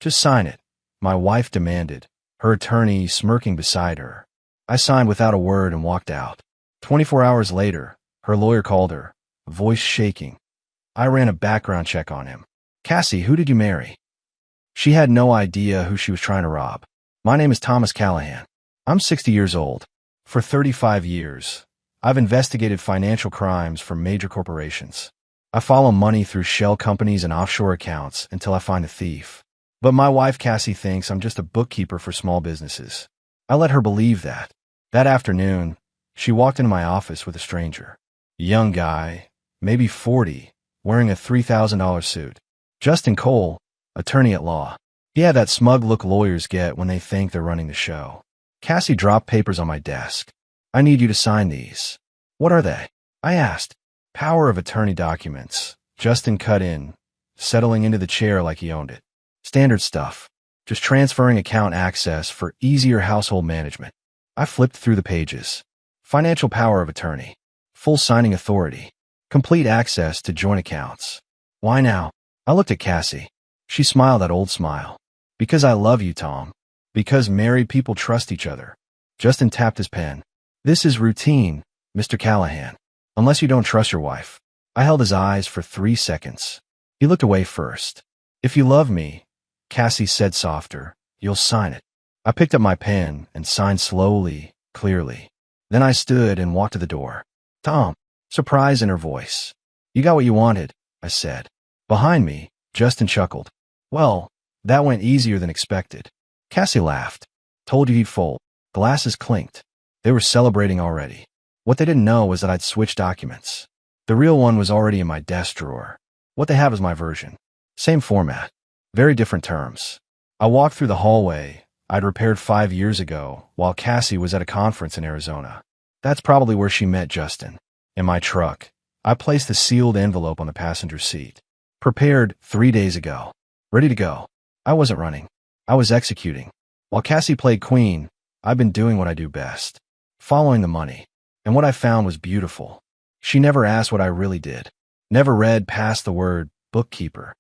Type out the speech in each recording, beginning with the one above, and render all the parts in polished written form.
Just sign it, my wife demanded, her attorney smirking beside her. I signed without a word and walked out. 24 hours later, her lawyer called her, voice shaking. I ran a background check on him. Cassie, who did you marry? She had no idea who she was trying to rob. My name is Thomas Callahan. I'm 60 years old. For 35 years, I've investigated financial crimes for major corporations. I follow money through shell companies and offshore accounts until I find a thief. But my wife Cassie thinks I'm just a bookkeeper for small businesses. I let her believe that. That afternoon, she walked into my office with a stranger. A young guy, maybe 40, wearing a $3,000 suit. Justin Cole, attorney at law. He had that smug look lawyers get when they think they're running the show. Cassie dropped papers on my desk. I need you to sign these. What are they? I asked. Power of attorney documents. Justin cut in, settling into the chair like he owned it. Standard stuff. Just transferring account access for easier household management. I flipped through the pages. Financial power of attorney. Full signing authority. Complete access to joint accounts. Why now? I looked at Cassie. She smiled that old smile. Because I love you, Tom. Because married people trust each other. Justin tapped his pen. This is routine, Mr. Callahan. Unless you don't trust your wife. I held his eyes for 3 seconds. He looked away first. If you love me, Cassie said softer, you'll sign it. I picked up my pen and signed slowly, clearly. Then I stood and walked to the door. Tom, surprise in her voice. You got what you wanted, I said. Behind me, Justin chuckled. Well, that went easier than expected. Cassie laughed. Told you he'd fold. Glasses clinked. They were celebrating already. What they didn't know was that I'd switched documents. The real one was already in my desk drawer. What they have is my version. Same format. Very different terms. I walked through the hallway I'd repaired 5 years ago while Cassie was at a conference in Arizona. That's probably where she met Justin. In my truck, I placed a sealed envelope on the passenger seat. Prepared 3 days ago. Ready to go. I wasn't running. I was executing. While Cassie played queen, I've been doing what I do best. Following the money. And what I found was beautiful. She never asked what I really did. Never read past the word bookkeeper.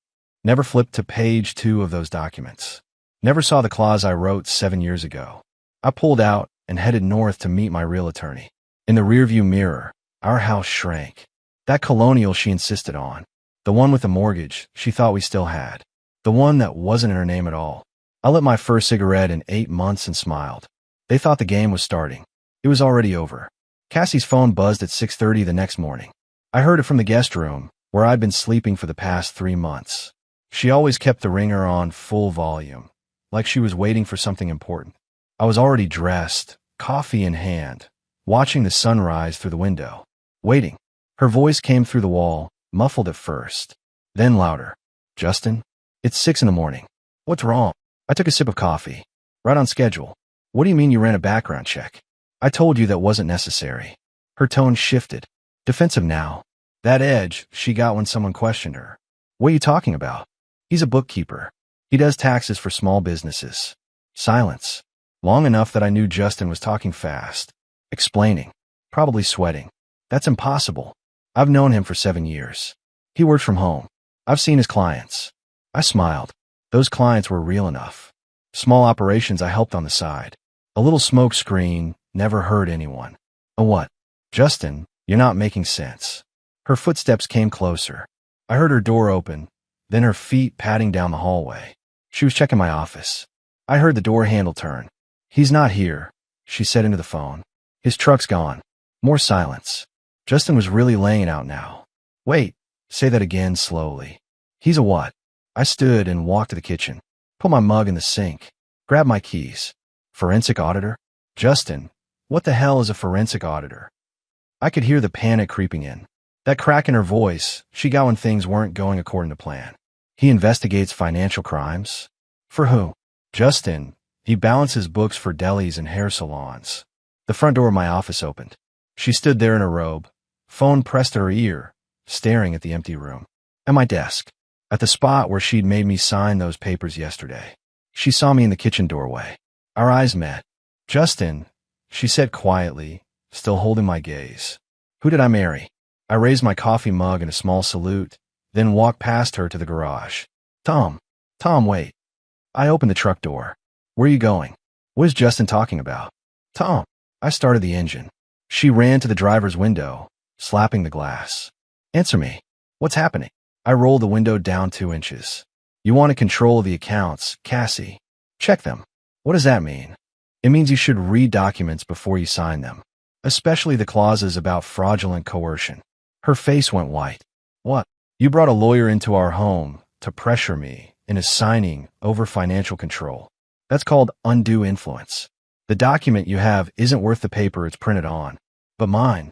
Never flipped to page 2 of those documents. Never saw the clause I wrote 7 years ago. I pulled out and headed north to meet my real attorney. In the rearview mirror, our house shrank. That colonial she insisted on. The one with the mortgage she thought we still had. The one that wasn't in her name at all. I lit my first cigarette in 8 months and smiled. They thought the game was starting. It was already over. Cassie's phone buzzed at 6:30 the next morning. I heard it from the guest room, where I'd been sleeping for the past 3 months. She always kept the ringer on full volume, like she was waiting for something important. I was already dressed, coffee in hand, watching the sunrise through the window. Waiting. Her voice came through the wall, muffled at first, then louder. Justin? It's 6 in the morning. What's wrong? I took a sip of coffee. Right on schedule. What do you mean you ran a background check? I told you that wasn't necessary. Her tone shifted. Defensive now. That edge she got when someone questioned her. What are you talking about? He's a bookkeeper. He does taxes for small businesses. Silence. Long enough that I knew Justin was talking fast. Explaining. Probably sweating. That's impossible. I've known him for 7 years. He works from home. I've seen his clients. I smiled. Those clients were real enough. Small operations I helped on the side. A little smoke screen never hurt anyone. A what? Justin, you're not making sense. Her footsteps came closer. I heard her door open, then her feet padding down the hallway. She was checking my office. I heard the door handle turn. He's not here, she said into the phone. His truck's gone. More silence. Justin was really laying it out now. Wait, say that again slowly. He's a what? I stood and walked to the kitchen. Put my mug in the sink. Grabbed my keys. Forensic auditor? Justin, what the hell is a forensic auditor? I could hear the panic creeping in. That crack in her voice she got when things weren't going according to plan. He investigates financial crimes? For who? Justin. He balances books for delis and hair salons. The front door of my office opened. She stood there in her robe, phone pressed to her ear, staring at the empty room. At my desk. At the spot where she'd made me sign those papers yesterday. She saw me in the kitchen doorway. Our eyes met. Justin, she said quietly, still holding my gaze. Who did I marry? I raised my coffee mug in a small salute, then walked past her to the garage. Tom, wait. I opened the truck door. Where are you going? What is Justin talking about? Tom. I started the engine. She ran to the driver's window, slapping the glass. Answer me. What's happening? I rolled the window down 2 inches. You wanted control of the accounts, Cassie. Check them. What does that mean? It means you should read documents before you sign them, especially the clauses about fraudulent coercion. Her face went white. What? You brought a lawyer into our home to pressure me into signing over financial control. That's called undue influence. The document you have isn't worth the paper it's printed on. But mine.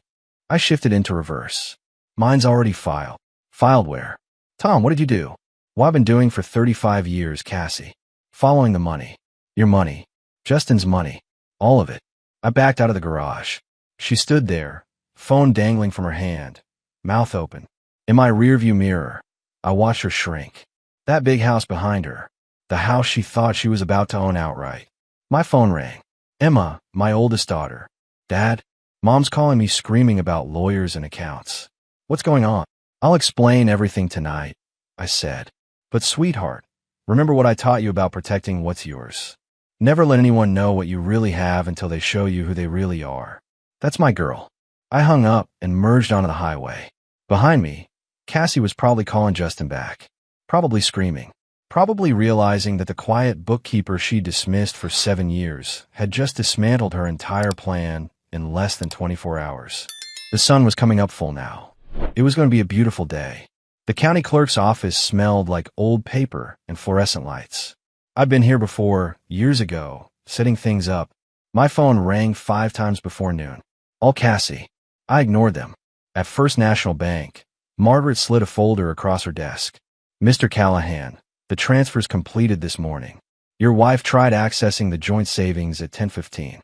I shifted into reverse. Mine's already filed. Filed where? Tom, what did you do? What I've been doing for 35 years, Cassie. Following the money. Your money. Justin's money. All of it. I backed out of the garage. She stood there, phone dangling from her hand, mouth open. In my rearview mirror, I watched her shrink. That big house behind her. The house she thought she was about to own outright. My phone rang. Emma, my oldest daughter. Dad, Mom's calling me screaming about lawyers and accounts. What's going on? I'll explain everything tonight, I said. But sweetheart, remember what I taught you about protecting what's yours. Never let anyone know what you really have until they show you who they really are. That's my girl. I hung up and merged onto the highway. Behind me, Cassie was probably calling Justin back. Probably screaming. Probably realizing that the quiet bookkeeper she dismissed for 7 years had just dismantled her entire plan in less than 24 hours. The sun was coming up full now. It was going to be a beautiful day. The county clerk's office smelled like old paper and fluorescent lights. I'd been here before, years ago, setting things up. My phone rang 5 times before noon. All Cassie. I ignored them. At First National Bank, Margaret slid a folder across her desk. Mr. Callahan, the transfer's completed this morning. Your wife tried accessing the joint savings at 10:15.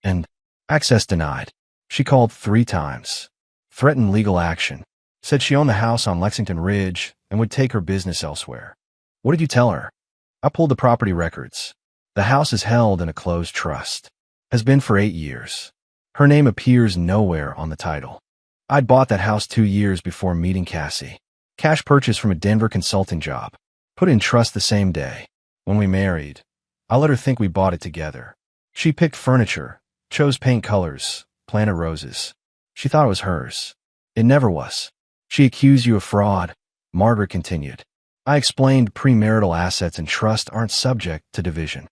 And access denied. She called 3 times. Threatened legal action. Said she owned the house on Lexington Ridge and would take her business elsewhere. What did you tell her? I pulled the property records. The house is held in a closed trust. Has been for 8 years. Her name appears nowhere on the title. I'd bought that house 2 years before meeting Cassie. Cash purchase from a Denver consulting job. Put in trust the same day. When we married, I let her think we bought it together. She picked furniture, chose paint colors, planted roses. She thought it was hers. It never was. She accused you of fraud, Margaret continued. I explained premarital assets and trust aren't subject to division.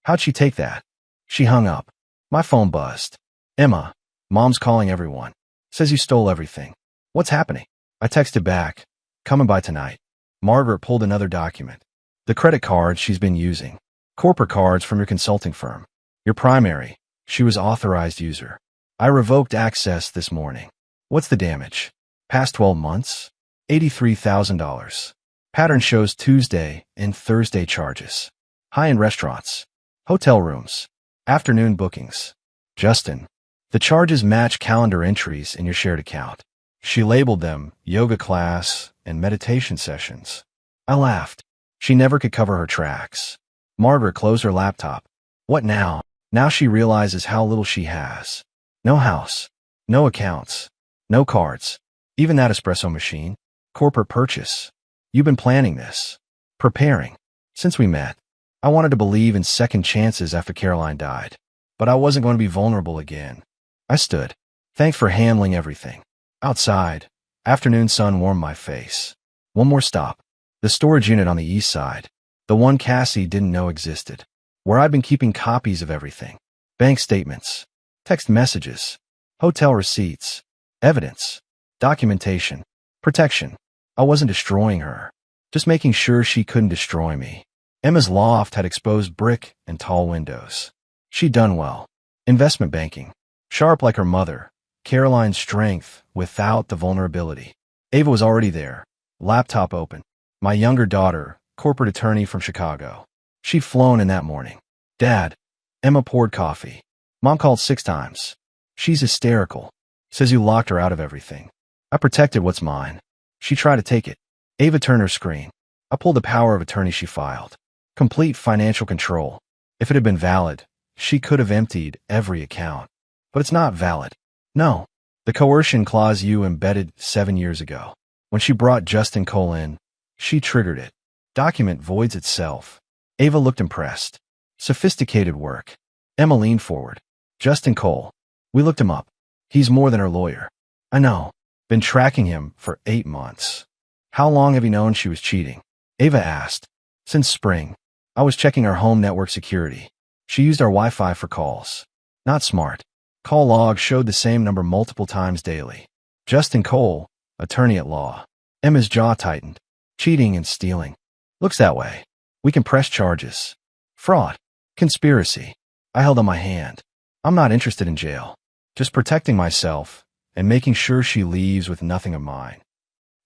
How'd she take that? She hung up. My phone buzzed. Emma, Mom's calling everyone. Says you stole everything. What's happening? I texted back. Coming by tonight. Margaret pulled another document. The credit cards she's been using. Corporate cards from your consulting firm. Your primary. She was authorized user. I revoked access this morning. What's the damage? Past 12 months? $83,000. Pattern shows Tuesday and Thursday charges. High-end restaurants. Hotel rooms. Afternoon bookings. Justin. The charges match calendar entries in your shared account. She labeled them yoga class and meditation sessions. I laughed. She never could cover her tracks. Margaret closed her laptop. What now? Now she realizes how little she has. No house. No accounts. No cards. Even that espresso machine. Corporate purchase. You've been planning this. Preparing. Since we met. I wanted to believe in second chances after Caroline died. But I wasn't going to be vulnerable again. I stood. Thanks for handling everything. Outside, afternoon sun warmed my face. One more stop. The storage unit on the east side. The one Cassie didn't know existed. Where I'd been keeping copies of everything. Bank statements. Text messages. Hotel receipts. Evidence. Documentation. Protection. I wasn't destroying her. Just making sure she couldn't destroy me. Emma's loft had exposed brick and tall windows. She'd done well. Investment banking. Sharp like her mother. Caroline's strength without the vulnerability. Ava was already there. Laptop open. My younger daughter, corporate attorney from Chicago. She'd flown in that morning. Dad. Emma poured coffee. Mom called 6 times. She's hysterical. Says you locked her out of everything. I protected what's mine. She tried to take it. Ava turned her screen. I pulled the power of attorney she filed. Complete financial control. If it had been valid, she could have emptied every account. But it's not valid. No. The coercion clause you embedded 7 years ago. When she brought Justin Cole in, she triggered it. Document voids itself. Ava looked impressed. Sophisticated work. Emma leaned forward. Justin Cole. We looked him up. He's more than her lawyer. I know. Been tracking him for 8 months. How long have you known she was cheating? Ava asked. Since spring. I was checking our home network security. She used our Wi-Fi for calls. Not smart. Call logs showed the same number multiple times daily. Justin Cole, attorney at law. Emma's jaw tightened. Cheating and stealing. Looks that way. We can press charges. Fraud. Conspiracy. I held on my hand. I'm not interested in jail. Just protecting myself and making sure she leaves with nothing of mine.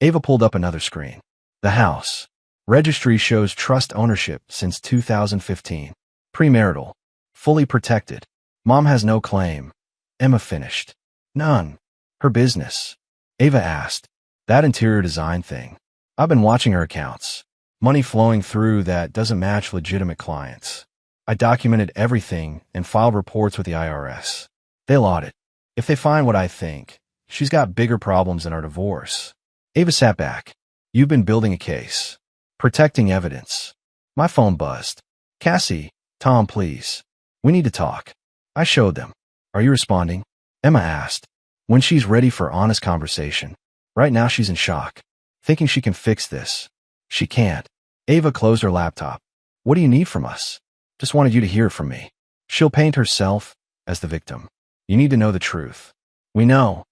Ava pulled up another screen. The house. Registry shows trust ownership since 2015. Premarital. Fully protected. Mom has no claim. Emma finished. None. Her business. Ava asked. That interior design thing. I've been watching her accounts. Money flowing through that doesn't match legitimate clients. I documented everything and filed reports with the IRS. They'll audit. If they find what I think, she's got bigger problems than our divorce. Ava sat back. You've been building a case. Protecting evidence. My phone buzzed. Cassie, Tom, please. We need to talk. I showed them. Are you responding? Emma asked. When she's ready for honest conversation. Right now she's in shock. Thinking she can fix this. She can't. Ava closed her laptop. What do you need from us? Just wanted you to hear from me. She'll paint herself as the victim. You need to know the truth. We know.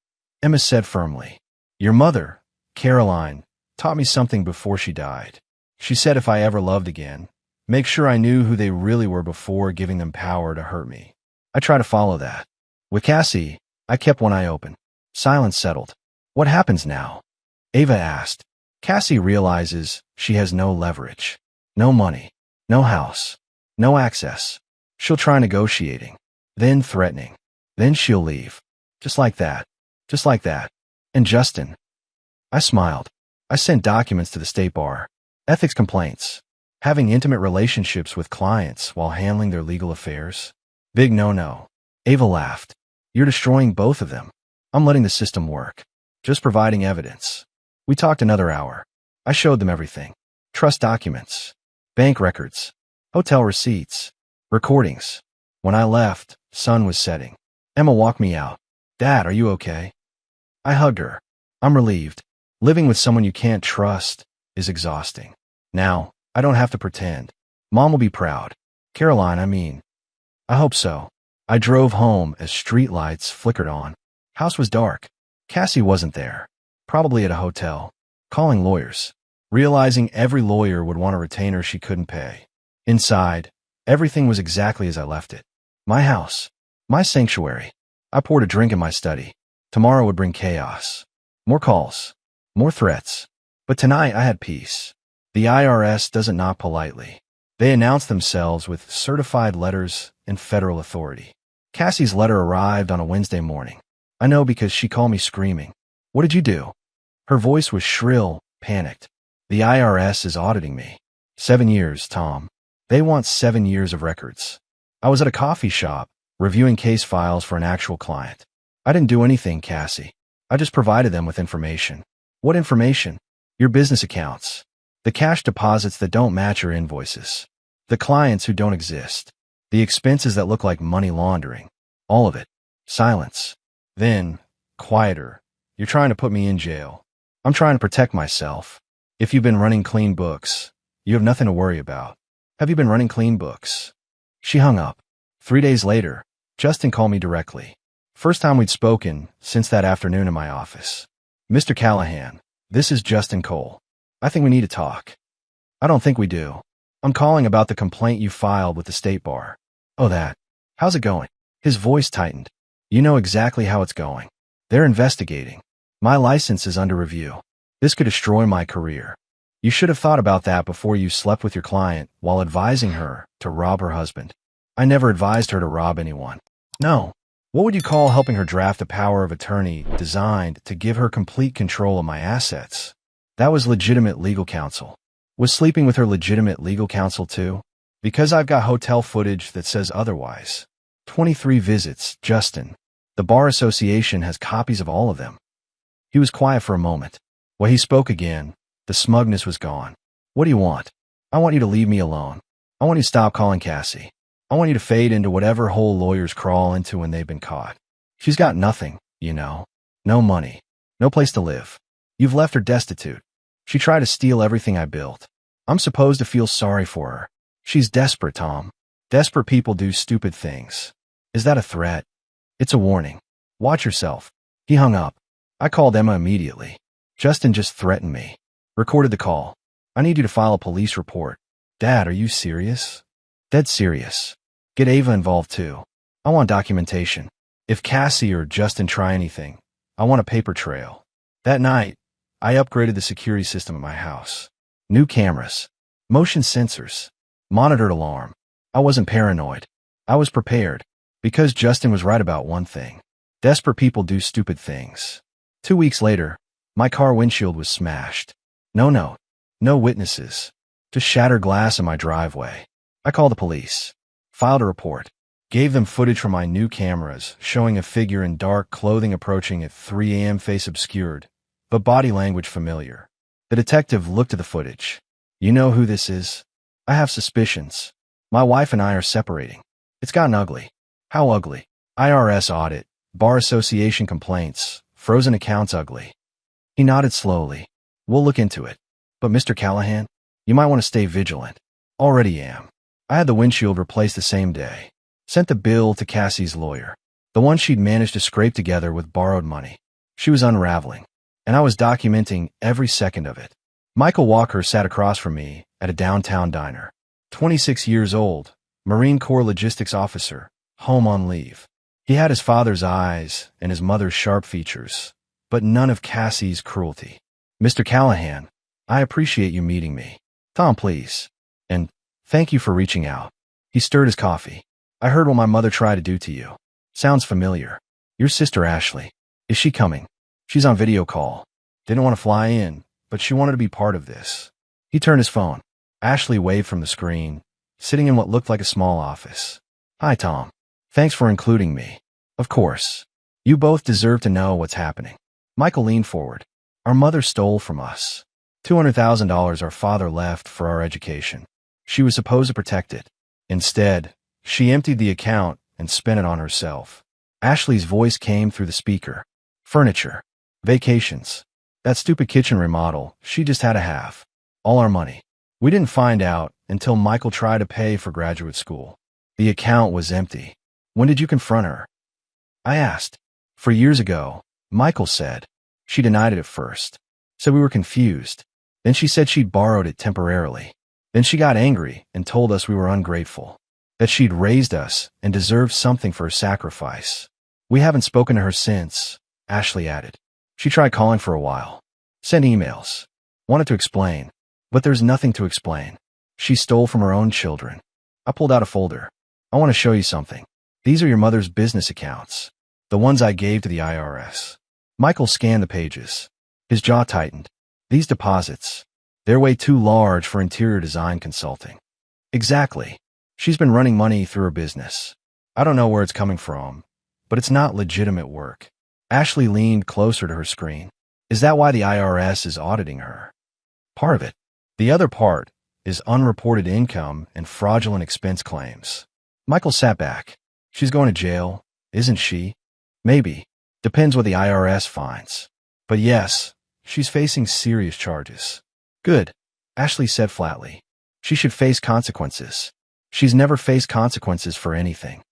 Emma said firmly. Your mother, Caroline, taught me something before she died. She said if I ever loved again, make sure I knew who they really were before giving them power to hurt me. I try to follow that. With Cassie, I kept one eye open. Silence settled. What happens now? Ava asked. Cassie realizes she has no leverage. No money. No house. No access. She'll try negotiating. Then threatening. Then she'll leave. Just like that. Just like that. And Justin. I smiled. I sent documents to the state bar. Ethics complaints. Having intimate relationships with clients while handling their legal affairs. Big no-no. Ava laughed. You're destroying both of them. I'm letting the system work. Just providing evidence. We talked another hour. I showed them everything. Trust documents. Bank records. Hotel receipts. Recordings. When I left, sun was setting. Emma walked me out. Dad, are you okay? I hugged her. I'm relieved. Living with someone you can't trust is exhausting. Now, I don't have to pretend. Mom will be proud. Caroline, I mean. I hope so. I drove home as streetlights flickered on. House was dark. Cassie wasn't there. Probably at a hotel. Calling lawyers. Realizing every lawyer would want a retainer she couldn't pay. Inside, everything was exactly as I left it. My house. My sanctuary. I poured a drink in my study. Tomorrow would bring chaos. More calls. More threats. But tonight I had peace. The IRS doesn't knock politely. They announce themselves with certified letters and federal authority. Cassie's letter arrived on a Wednesday morning. I know because she called me screaming. What did you do? Her voice was shrill, panicked. The IRS is auditing me. 7 years, Tom. They want 7 years of records. I was at a coffee shop, reviewing case files for an actual client. I didn't do anything, Cassie. I just provided them with information. What information? Your business accounts. The cash deposits that don't match your invoices. The clients who don't exist. The expenses that look like money laundering. All of it. Silence. Then, quieter. You're trying to put me in jail. I'm trying to protect myself. If you've been running clean books, you have nothing to worry about. Have you been running clean books? She hung up. 3 days later, Justin called me directly. First time we'd spoken since that afternoon in my office. Mr. Callahan, this is Justin Cole. I think we need to talk. I don't think we do. I'm calling about the complaint you filed with the state bar. Oh, that. How's it going? His voice tightened. You know exactly how it's going. They're investigating. My license is under review. This could destroy my career. You should have thought about that before you slept with your client while advising her to rob her husband. I never advised her to rob anyone. No. What would you call helping her draft a power of attorney designed to give her complete control of my assets? That was legitimate legal counsel. Was sleeping with her legitimate legal counsel too? Because I've got hotel footage that says otherwise. 23 visits, Justin. The Bar Association has copies of all of them. He was quiet for a moment. When he spoke again, the smugness was gone. What do you want? I want you to leave me alone. I want you to stop calling Cassie. I want you to fade into whatever hole lawyers crawl into when they've been caught. She's got nothing, you know. No money. No place to live. You've left her destitute. She tried to steal everything I built. I'm supposed to feel sorry for her. She's desperate, Tom. Desperate people do stupid things. Is that a threat? It's a warning. Watch yourself. He hung up. I called Emma immediately. Justin just threatened me. Recorded the call. I need you to file a police report. Dad, are you serious? Dead serious. Get Ava involved too. I want documentation. If Cassie or Justin try anything, I want a paper trail. That night, I upgraded the security system at my house. New cameras. Motion sensors. Monitored alarm. I wasn't paranoid. I was prepared. Because Justin was right about one thing. Desperate people do stupid things. 2 weeks later, my car windshield was smashed. No witnesses. Just shattered glass in my driveway. I called the police. Filed a report. Gave them footage from my new cameras, showing a figure in dark clothing approaching at 3 a.m. face obscured, but body language familiar. The detective looked at the footage. You know who this is? I have suspicions. My wife and I are separating. It's gotten ugly. How ugly? IRS audit, Bar Association complaints, frozen accounts ugly. He nodded slowly. We'll look into it. But Mr. Callahan, you might want to stay vigilant. Already am. I had the windshield replaced the same day. Sent the bill to Cassie's lawyer. The one she'd managed to scrape together with borrowed money. She was unraveling. And I was documenting every second of it. Michael Walker sat across from me at a downtown diner. 26 years old, Marine Corps logistics officer, home on leave. He had his father's eyes and his mother's sharp features, but none of Cassie's cruelty. Mr. Callahan, I appreciate you meeting me. Tom, please. And thank you for reaching out. He stirred his coffee. I heard what my mother tried to do to you. Sounds familiar. Your sister Ashley. Is she coming? She's on video call. Didn't want to fly in, but she wanted to be part of this. He turned his phone. Ashley waved from the screen, sitting in what looked like a small office. Hi, Tom. Thanks for including me. Of course. You both deserve to know what's happening. Michael leaned forward. Our mother stole from us. $200,000 our father left for our education. She was supposed to protect it. Instead, she emptied the account and spent it on herself. Ashley's voice came through the speaker. Furniture. Vacations. That stupid kitchen remodel, she just had to have. All our money. We didn't find out until Michael tried to pay for graduate school. The account was empty. When did you confront her? I asked. 4 years ago, Michael said. She denied it at first. Said we were confused. Then she said she'd borrowed it temporarily. Then she got angry and told us we were ungrateful. That she'd raised us and deserved something for her sacrifice. We haven't spoken to her since, Ashley added. She tried calling for a while. Sent emails. Wanted to explain. But there's nothing to explain. She stole from her own children. I pulled out a folder. I want to show you something. These are your mother's business accounts. The ones I gave to the IRS. Michael scanned the pages. His jaw tightened. These deposits. They're way too large for interior design consulting. Exactly. She's been running money through her business. I don't know where it's coming from, but it's not legitimate work. Ashley leaned closer to her screen. Is that why the IRS is auditing her? Part of it. The other part is unreported income and fraudulent expense claims. Michael sat back. She's going to jail, isn't she? Maybe. Depends what the IRS finds. But yes, she's facing serious charges. Good, Ashley said flatly. She should face consequences. She's never faced consequences for anything.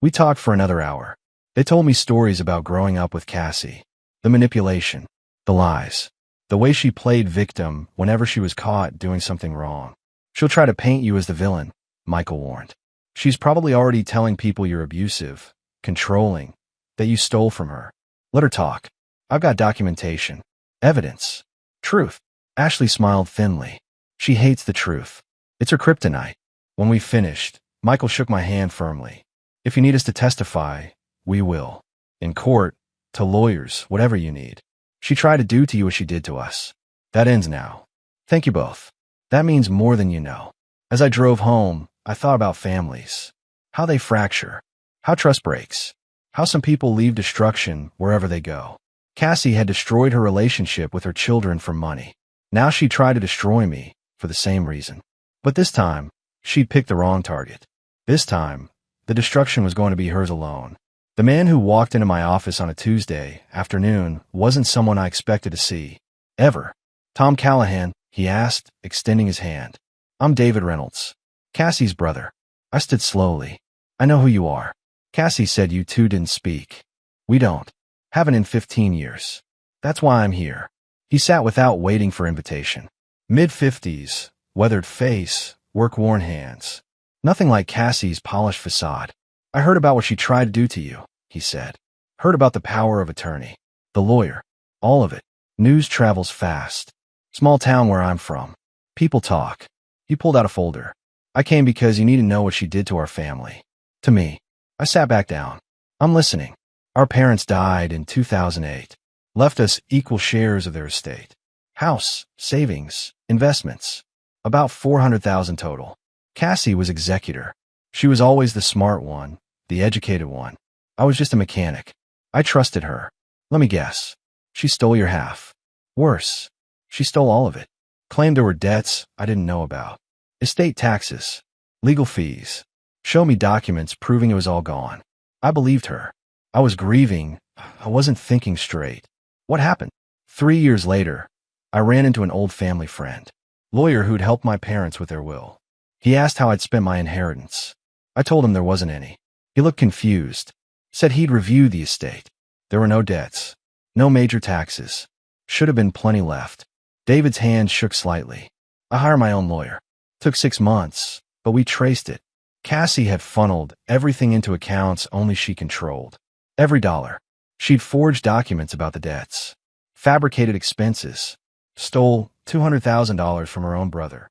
We talked for another hour. They told me stories about growing up with Cassie. The manipulation. The lies. The way she played victim whenever she was caught doing something wrong. She'll try to paint you as the villain, Michael warned. She's probably already telling people you're abusive, controlling, that you stole from her. Let her talk. I've got documentation. Evidence. Truth. Ashley smiled thinly. She hates the truth. It's her kryptonite. When we finished, Michael shook my hand firmly. If you need us to testify, we will. In court, to lawyers, whatever you need. She tried to do to you what she did to us. That ends now. Thank you both. That means more than you know. As I drove home, I thought about families. How they fracture. How trust breaks. How some people leave destruction wherever they go. Cassie had destroyed her relationship with her children for money. Now she tried to destroy me for the same reason. But this time, She'd picked the wrong target. This time, the destruction was going to be hers alone. The man who walked into my office on a Tuesday afternoon wasn't someone I expected to see. Ever. "Tom Callahan?" he asked, extending his hand. "I'm David Reynolds, Cassie's brother." I stood slowly. "I know who you are." "Cassie said you two didn't speak." "We don't. Haven't in 15 years. That's why I'm here." He sat without waiting for invitation. Mid-50s, weathered face, work-worn hands. Nothing like Cassie's polished facade. "I heard about what she tried to do to you," he said. "Heard about the power of attorney. The lawyer. All of it. News travels fast. Small town where I'm from. People talk." He pulled out a folder. "I came because you need to know what she did to our family." To me. I sat back down. "I'm listening." "Our parents died in 2008. Left us equal shares of their estate. House, savings, investments. About 400,000 total. Cassie was executor. She was always the smart one, the educated one. I was just a mechanic. I trusted her. Let me guess. She stole your half. Worse. She stole all of it. Claimed there were debts I didn't know about. Estate taxes. Legal fees. Show me documents proving it was all gone." I believed her. I was grieving. I wasn't thinking straight. What happened? 3 years later, I ran into an old family friend. Lawyer who'd helped my parents with their will. He asked how I'd spent my inheritance. I told him there wasn't any. He looked confused. Said he'd review the estate. There were no debts. No major taxes. Should have been plenty left. David's hand shook slightly. "I hired my own lawyer. Took 6 months, but we traced it. Cassie had funneled everything into accounts only she controlled. Every dollar. She'd forged documents about the debts. Fabricated expenses. Stole $200,000 from her own brother."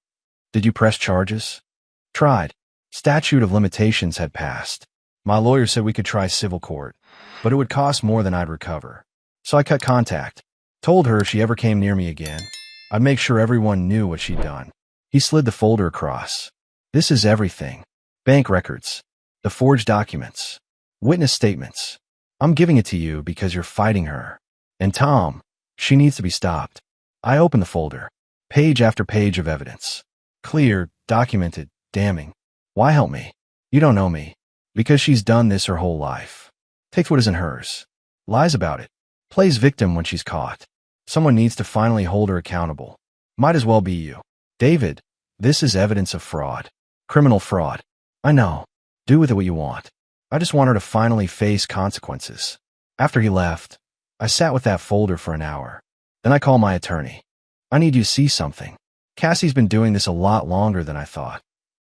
"Did you press charges?" "Tried. Statute of limitations had passed. My lawyer said we could try civil court, but it would cost more than I'd recover. So I cut contact. Told her if she ever came near me again, I'd make sure everyone knew what she'd done." He slid the folder across. "This is everything. Bank records. The forged documents. Witness statements. I'm giving it to you because you're fighting her. And Tom, she needs to be stopped." I opened the folder. Page after page of evidence. Clear, documented, damning. Why help me? You don't know me. Because she's done this her whole life. Takes what isn't hers. Lies about it. Plays victim when she's caught. Someone needs to finally hold her accountable. Might as well be you. "David, this is evidence of fraud. Criminal fraud." "I know. Do with it what you want. I just want her to finally face consequences." After he left, I sat with that folder for an hour. Then I called my attorney. "I need you to see something. Cassie's been doing this a lot longer than I thought."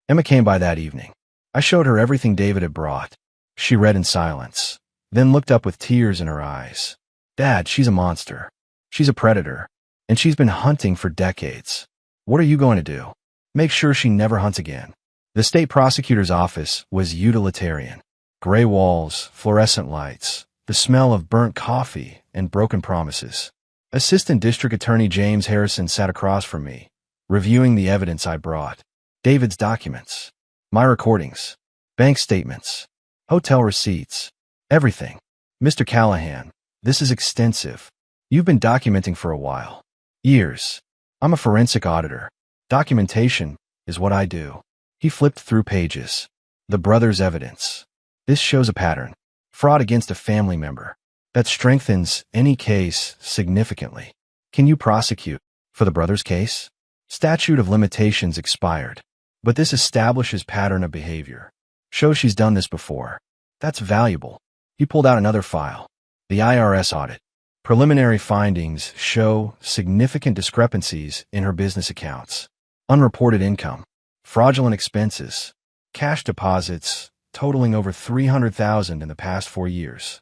Emma came by that evening. I showed her everything David had brought. She read in silence, then looked up with tears in her eyes. "Dad, she's a monster. She's a predator. And she's been hunting for decades. What are you going to do? Make sure she never hunts again." The state prosecutor's office was utilitarian. Gray walls, fluorescent lights, the smell of burnt coffee and broken promises. Assistant District Attorney James Harrison sat across from me, reviewing the evidence I brought. David's documents, my recordings, bank statements, hotel receipts, everything. "Mr. Callahan, this is extensive. You've been documenting for a while. Years. I'm a forensic auditor. Documentation is what I do." He flipped through pages. The brother's evidence. "This shows a pattern. Fraud against a family member. That strengthens any case significantly. Can you prosecute for the brother's case? Statute of limitations expired. But this establishes pattern of behavior. Shows she's done this before. That's valuable." He pulled out another file. The IRS audit. Preliminary findings show significant discrepancies in her business accounts. Unreported income. Fraudulent expenses. Cash deposits totaling over $300,000 in the past 4 years.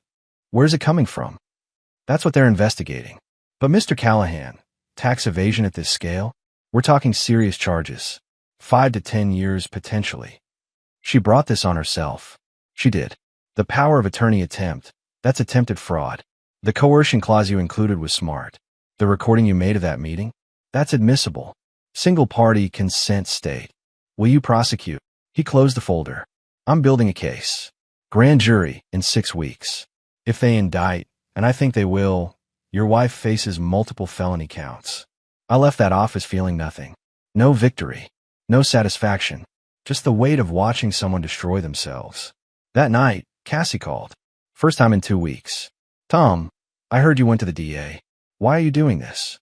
Where's it coming from? That's what they're investigating. But Mr. Callahan, tax evasion at this scale? We're talking serious charges. 5 to 10 years potentially. She brought this on herself. She did. The power of attorney attempt. That's attempted fraud. The coercion clause you included was smart. The recording you made of that meeting? That's admissible. Single party consent state. Will you prosecute? He closed the folder. I'm building a case. Grand jury in 6 weeks. If they indict, and I think they will, your wife faces multiple felony counts. I left that office feeling nothing. No victory. No satisfaction. Just the weight of watching someone destroy themselves. That night, Cassie called. First time in 2 weeks. Tom, I heard you went to the DA. Why are you doing this?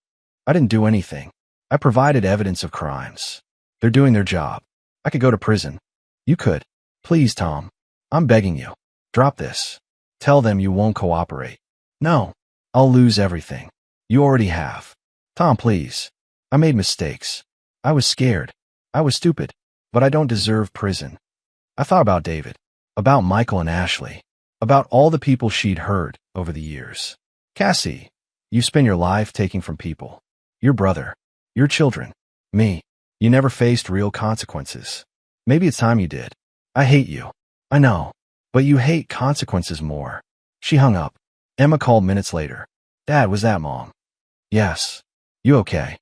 I didn't do anything. I provided evidence of crimes. They're doing their job. I could go to prison. You could. Please, Tom. I'm begging you. Drop this. Tell them you won't cooperate. No. I'll lose everything. You already have. Tom, please. I made mistakes. I was scared. I was stupid. But I don't deserve prison. I thought about David. About Michael and Ashley. About all the people she'd hurt over the years. Cassie, you spend your life taking from people. Your brother. Your children. Me. You never faced real consequences. Maybe it's time you did. I hate you. I know. But you hate consequences more. She hung up. Emma called minutes later. Dad, was that Mom? Yes. You okay?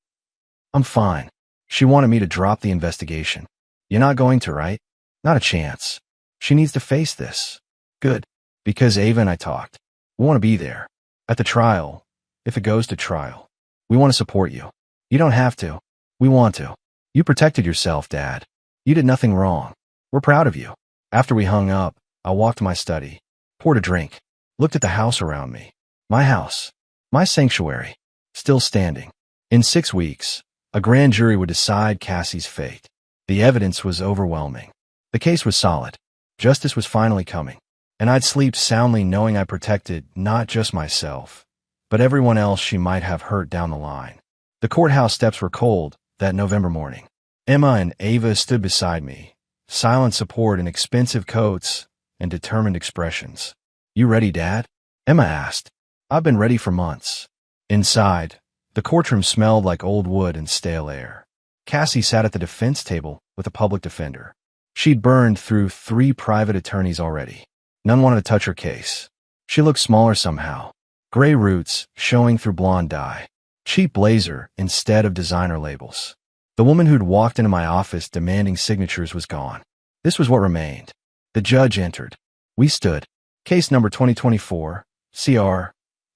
I'm fine. She wanted me to drop the investigation. You're not going to, right? Not a chance. She needs to face this. Good. Because Ava and I talked. We want to be there. At the trial. If it goes to trial. We want to support you. You don't have to. We want to. You protected yourself, Dad. You did nothing wrong. We're proud of you. After we hung up, I walked to my study, poured a drink, looked at the house around me. My house. My sanctuary. Still standing. In 6 weeks, a grand jury would decide Cassie's fate. The evidence was overwhelming. The case was solid. Justice was finally coming. And I'd sleep soundly knowing I protected not just myself, but everyone else she might have hurt down the line. The courthouse steps were cold that November morning. Emma and Ava stood beside me, silent support in expensive coats and determined expressions. You ready, Dad? Emma asked. I've been ready for months. Inside, the courtroom smelled like old wood and stale air. Cassie sat at the defense table with a public defender. She'd burned through 3 private attorneys already. None wanted to touch her case. She looked smaller somehow. Gray roots showing through blonde dye. Cheap blazer instead of designer labels. The woman who'd walked into my office demanding signatures was gone. This was what remained. The judge entered. We stood. Case number 2024, CR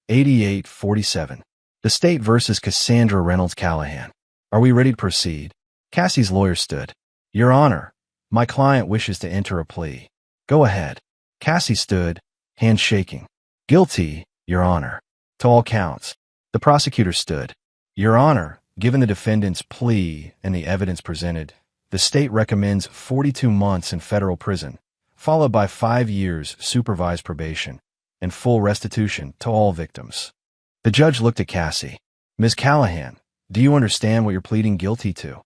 8847. The state versus Cassandra Reynolds Callahan. Are we ready to proceed? Cassie's lawyer stood. Your Honor, my client wishes to enter a plea. Go ahead. Cassie stood, hands shaking. Guilty, Your Honor. To all counts. The prosecutor stood. Your Honor, given the defendant's plea and the evidence presented, the state recommends 42 months in federal prison, followed by 5 years supervised probation and full restitution to all victims. The judge looked at Cassie. Ms. Callahan, do you understand what you're pleading guilty to?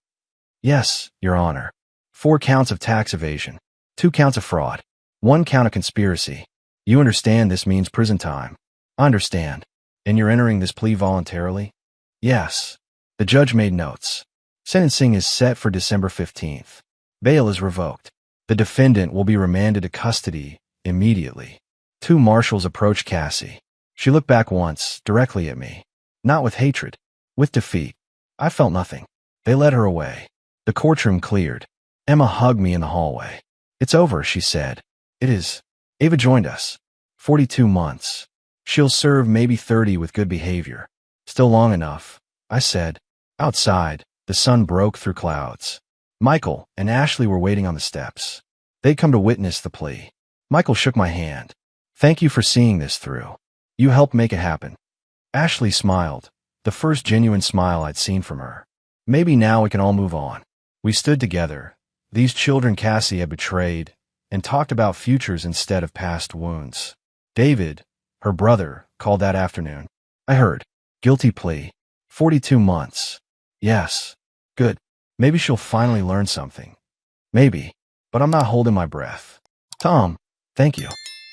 Yes, Your Honor. 4 counts of tax evasion, 2 counts of fraud, 1 count of conspiracy. You understand this means prison time? I understand. And you're entering this plea voluntarily? Yes. The judge made notes. Sentencing is set for December 15th. Bail is revoked. The defendant will be remanded to custody immediately. 2 marshals approached Cassie. She looked back once, directly at me. Not with hatred, with defeat. I felt nothing. They led her away. The courtroom cleared. Emma hugged me in the hallway. It's over, she said. It is. Ava joined us. 42 months. She'll serve maybe 30 with good behavior. Still long enough, I said. Outside, the sun broke through clouds. Michael and Ashley were waiting on the steps. They'd come to witness the plea. Michael shook my hand. Thank you for seeing this through. You helped make it happen. Ashley smiled, the first genuine smile I'd seen from her. Maybe now we can all move on. We stood together, these children Cassie had betrayed, and talked about futures instead of past wounds. David, her brother, called that afternoon. I heard. Guilty plea. 42 months. Yes. Good. Maybe she'll finally learn something. Maybe. But I'm not holding my breath. Tom, thank you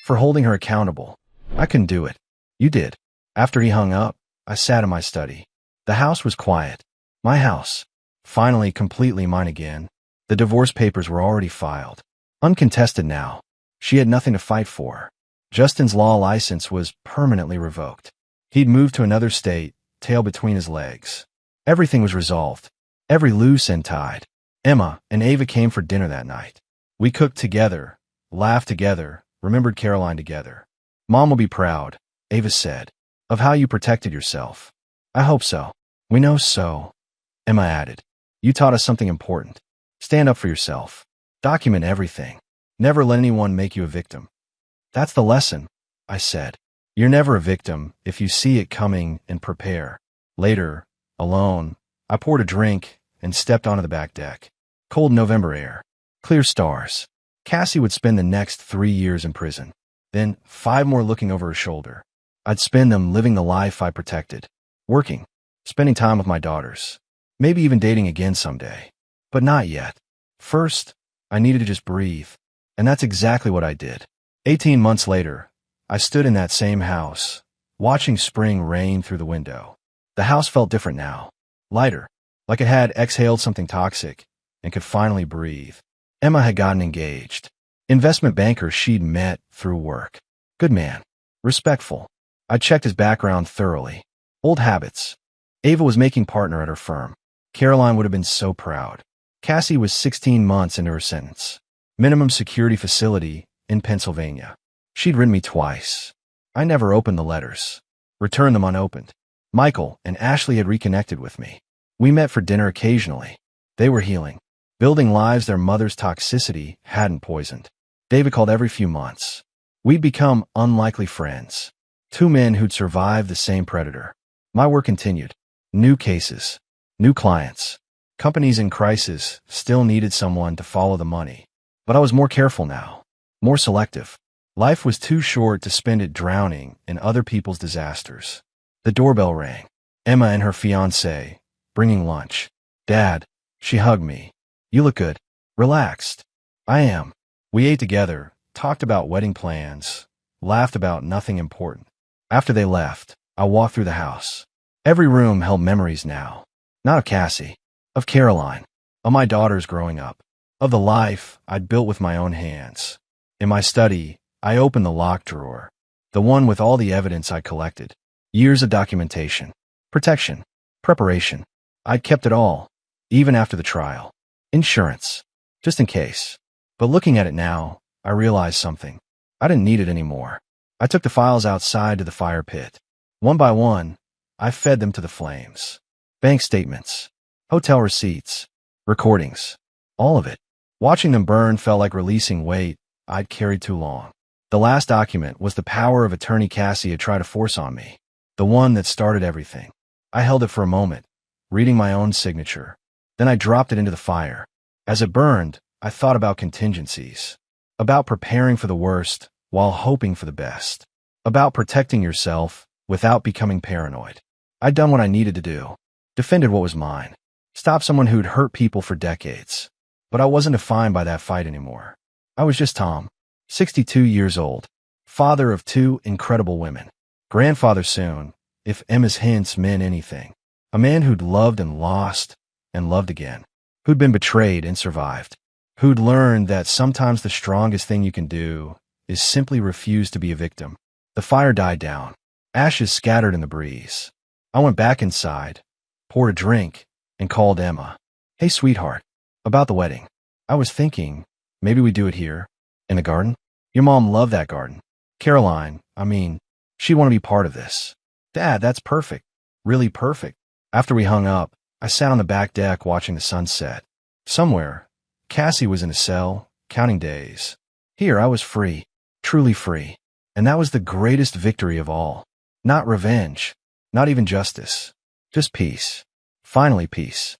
for holding her accountable. I couldn't do it. You did. After he hung up, I sat in my study. The house was quiet. My house. Finally completely mine again. The divorce papers were already filed. Uncontested now. She had nothing to fight for. Justin's law license was permanently revoked. He'd moved to another state, tail between his legs. Everything was resolved. Every loose end tied. Emma and Ava came for dinner that night. We cooked together, laughed together, remembered Caroline together. Mom will be proud, Ava said, of how you protected yourself. I hope so. We know so. Emma added. You taught us something important. Stand up for yourself. Document everything. Never let anyone make you a victim. That's the lesson, I said. You're never a victim if you see it coming and prepare. Later, alone, I poured a drink and stepped onto the back deck. Cold November air. Clear stars. Cassie would spend the next 3 years in prison. Then 5 more looking over her shoulder. I'd spend them living the life I protected. Working. Spending time with my daughters. Maybe even dating again someday. But not yet. First, I needed to just breathe. And that's exactly what I did. 18 months later, I stood in that same house, watching spring rain through the window. The house felt different now. Lighter. Like it had exhaled something toxic and could finally breathe. Emma had gotten engaged. Investment banker she'd met through work. Good man. Respectful. I checked his background thoroughly. Old habits. Ava was making partner at her firm. Caroline would have been so proud. Cassie was 16 months into her sentence. Minimum security facility in Pennsylvania. She'd written me twice. I never opened the letters. Returned them unopened. Michael and Ashley had reconnected with me. We met for dinner occasionally. They were healing. Building lives their mother's toxicity hadn't poisoned. David called every few months. We'd become unlikely friends. 2 men who'd survived the same predator. My work continued. New cases. New clients. Companies in crisis still needed someone to follow the money. But I was more careful now. More selective. Life was too short to spend it drowning in other people's disasters. The doorbell rang. Emma and her fiancé, bringing lunch. Dad. She hugged me. You look good. Relaxed. I am. We ate together, talked about wedding plans, laughed about nothing important. After they left, I walked through the house. Every room held memories now. Not of Cassie. Of Caroline. Of my daughters growing up. Of the life I'd built with my own hands. In my study, I opened the locked drawer. The one with all the evidence I collected. Years of documentation. Protection. Preparation. I'd kept it all. Even after the trial. Insurance. Just in case. But looking at it now, I realized something. I didn't need it anymore. I took the files outside to the fire pit. One by one, I fed them to the flames. Bank statements. Hotel receipts. Recordings. All of it. Watching them burn felt like releasing weight I'd carried too long. The last document was the power of attorney Cassie had tried to force on me. The one that started everything. I held it for a moment, reading my own signature. Then I dropped it into the fire. As it burned, I thought about contingencies. About preparing for the worst while hoping for the best. About protecting yourself without becoming paranoid. I'd done what I needed to do. Defended what was mine. Stopped someone who'd hurt people for decades. But I wasn't defined by that fight anymore. I was just Tom, 62 years old, father of 2 incredible women, grandfather soon, if Emma's hints meant anything, a man who'd loved and lost and loved again, who'd been betrayed and survived, who'd learned that sometimes the strongest thing you can do is simply refuse to be a victim. The fire died down, ashes scattered in the breeze. I went back inside, poured a drink, and called Emma. Hey, sweetheart. About the wedding. I was thinking, maybe we do it here, in the garden? Your mom loved that garden. Caroline, she'd want to be part of this. Dad, that's perfect. Really perfect. After we hung up, I sat on the back deck watching the sunset. Somewhere, Cassie was in a cell, counting days. Here, I was free. Truly free. And that was the greatest victory of all. Not revenge. Not even justice. Just peace. Finally peace.